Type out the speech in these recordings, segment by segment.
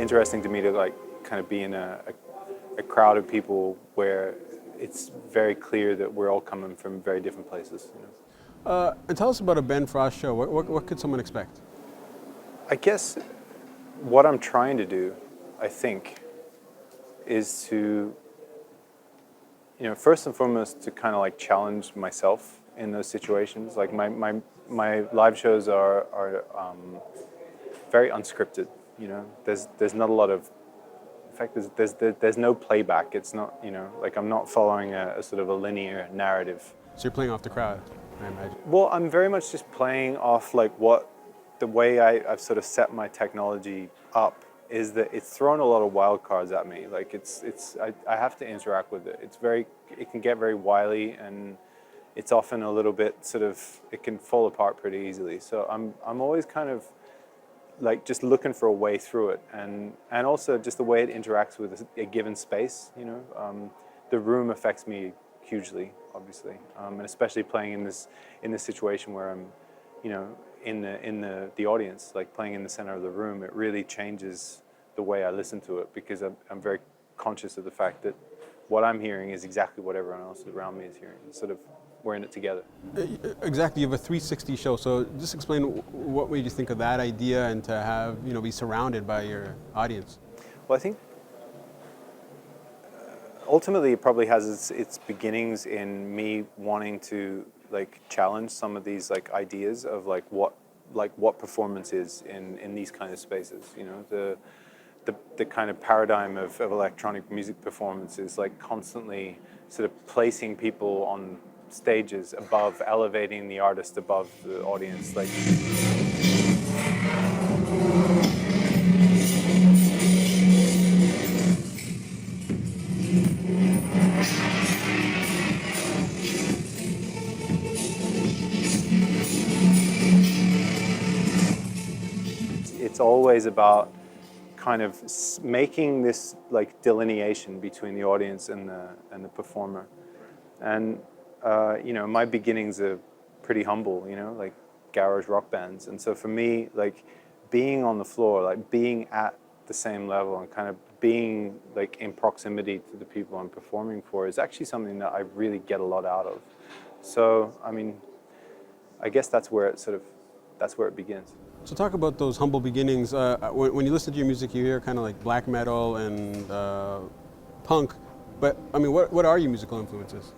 interesting to me to like kind of be in a crowd of people where it's very clear that we're all coming from very different places. You know? And tell us about a Ben Frost show. What could someone expect? I guess what I'm trying to do, I think, is to, you know, first and foremost, to kind of like challenge myself in those situations. Like my live shows are very unscripted. You know, there's not a lot of, in fact, there's no playback. It's not, you know, like I'm not following a sort of a linear narrative. So you're playing off the crowd, I imagine. Well, I'm very much just playing off like the way I've sort of set my technology up is that it's thrown a lot of wild cards at me. Like I have to interact with it. It can get very wily, and it's often a little bit sort of, it can fall apart pretty easily. So I'm always kind of like just looking for a way through it, and also just the way it interacts with a given space. You know, the room affects me hugely, obviously, and especially playing in this situation where I'm, you know, in the audience, like playing in the center of the room. It really changes the way I listen to it, because I'm very conscious of the fact that what I'm hearing is exactly what everyone else around me is hearing. It's sort of, we're in it together. Exactly, you have a 360 show, so just explain what made you think of that idea and to have, you know, be surrounded by your audience. Well, I think ultimately it probably has its beginnings in me wanting to like challenge some of these like ideas of like what performance is in these kind of spaces. You know, the kind of paradigm of electronic music performance is like constantly sort of placing people on stages above, elevating the artist above the audience. Like, it's always about kind of making this like delineation between the audience and the performer. And you know, my beginnings are pretty humble, you know, like garage rock bands. And so for me, like being on the floor, like being at the same level and kind of being like in proximity to the people I'm performing for is actually something that I really get a lot out of. So, I mean, I guess that's where it begins. So talk about those humble beginnings. When you listen to your music, you hear kind of like black metal and punk, but I mean, what are your musical influences?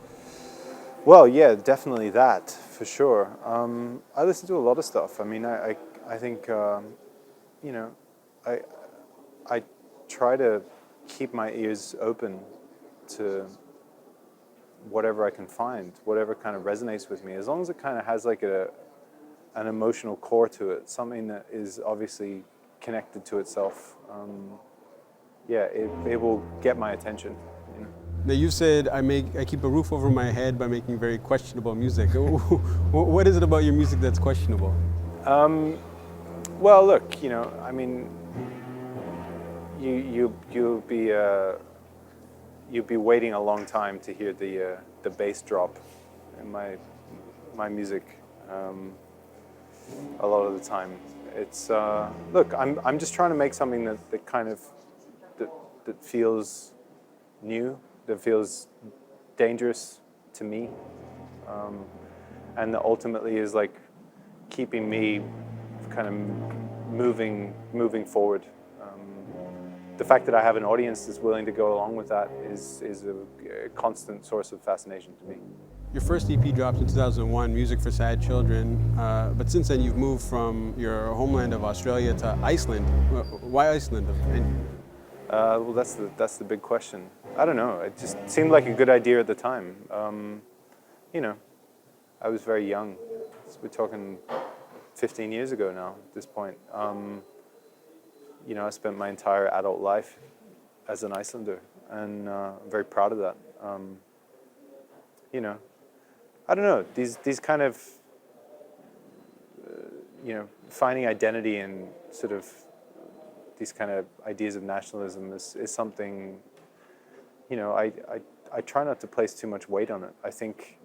Well, yeah, definitely that, for sure. I listen to a lot of stuff. I mean, I think, you know, I try to keep my ears open to whatever I can find, whatever kind of resonates with me, as long as it kind of has like an emotional core to it, something that is obviously connected to itself. Yeah, it will get my attention. You know? Now you said I keep a roof over my head by making very questionable music. What is it about your music that's questionable? Well, look, you know, I mean, you'll be waiting a long time to hear the bass drop in my music. A lot of the time, it's look. I'm just trying to make something that kind of that feels new, that feels dangerous to me, and that ultimately is like keeping me kind of moving forward. The fact that I have an audience that's willing to go along with that is a constant source of fascination to me. Your first EP dropped in 2001, Music for Sad Children, but since then you've moved from your homeland of Australia to Iceland. Why Iceland? Well, that's the big question. I don't know. It just seemed like a good idea at the time. You know, I was very young. We're talking 15 years ago now at this point. You know, I spent my entire adult life as an Icelander, and I'm very proud of that. You know, I don't know, these kind of, you know, finding identity in sort of these kind of ideas of nationalism is something, you know, I try not to place too much weight on it. I think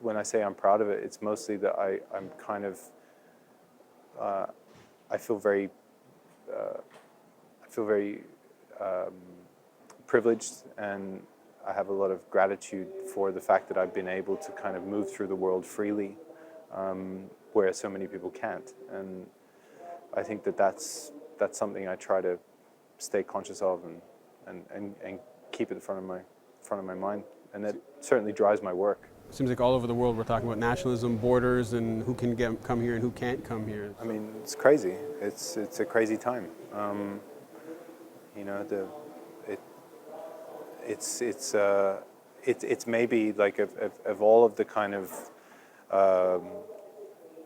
when I say I'm proud of it, it's mostly that I'm kind of, I feel very feel very privileged, and I have a lot of gratitude for the fact that I've been able to kind of move through the world freely, where so many people can't. And I think that that's something I try to stay conscious of and keep at the front of my mind, and that certainly drives my work. It seems like all over the world we're talking about nationalism, borders, and who can come here and who can't come here. I mean, it's crazy. It's a crazy time. You know, it's maybe like of all of the kind of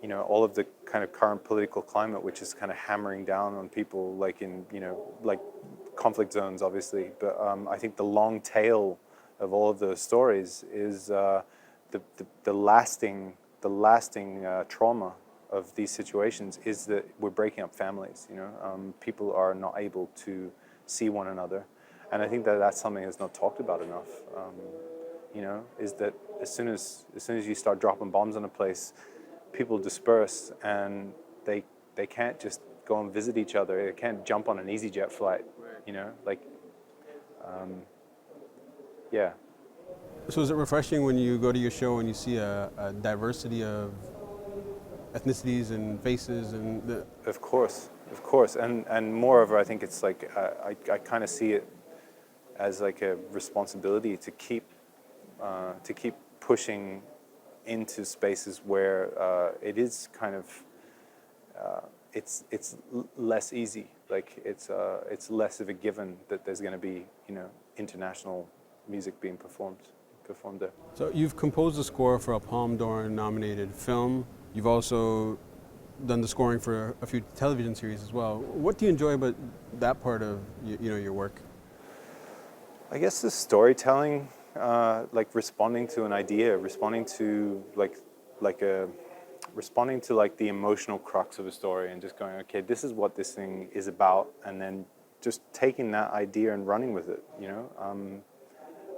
you know, all of the kind of current political climate, which is kind of hammering down on people, like in, you know, like conflict zones, obviously. But I think the long tail of all of those stories is the lasting trauma of these situations is that we're breaking up families. You know, people are not able to see one another, and I think that that's something that's not talked about enough. You know, is that as soon as you start dropping bombs on a place, people disperse, and they can't just go and visit each other. They can't jump on an EasyJet flight. You know, like yeah. So is it refreshing when you go to your show and you see a diversity of ethnicities and faces and Of course, and moreover, I think it's like I kind of see it as like a responsibility to keep pushing into spaces where it is kind of it's less easy. Like it's less of a given that there's going to be, you know, international music being performed there. So you've composed the score for a Palme d'Or nominated film. You've also done the scoring for a few television series as well. What do you enjoy about that part of your work? I guess the storytelling, like responding to an idea, responding to the emotional crux of a story, and just going, okay, this is what this thing is about, and then just taking that idea and running with it. You know,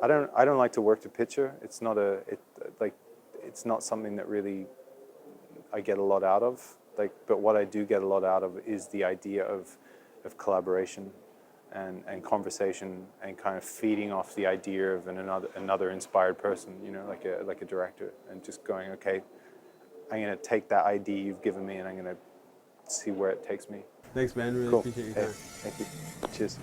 I don't like to work to picture. It's not something that really I get a lot out of. But what I do get a lot out of is the idea of collaboration and conversation, and kind of feeding off the idea of another inspired person. You know, like a director, and just going, okay, I'm gonna take that idea you've given me, and I'm gonna see where it takes me. Thanks, man. Really Cool. appreciate your Hey, time. thank you. Cheers.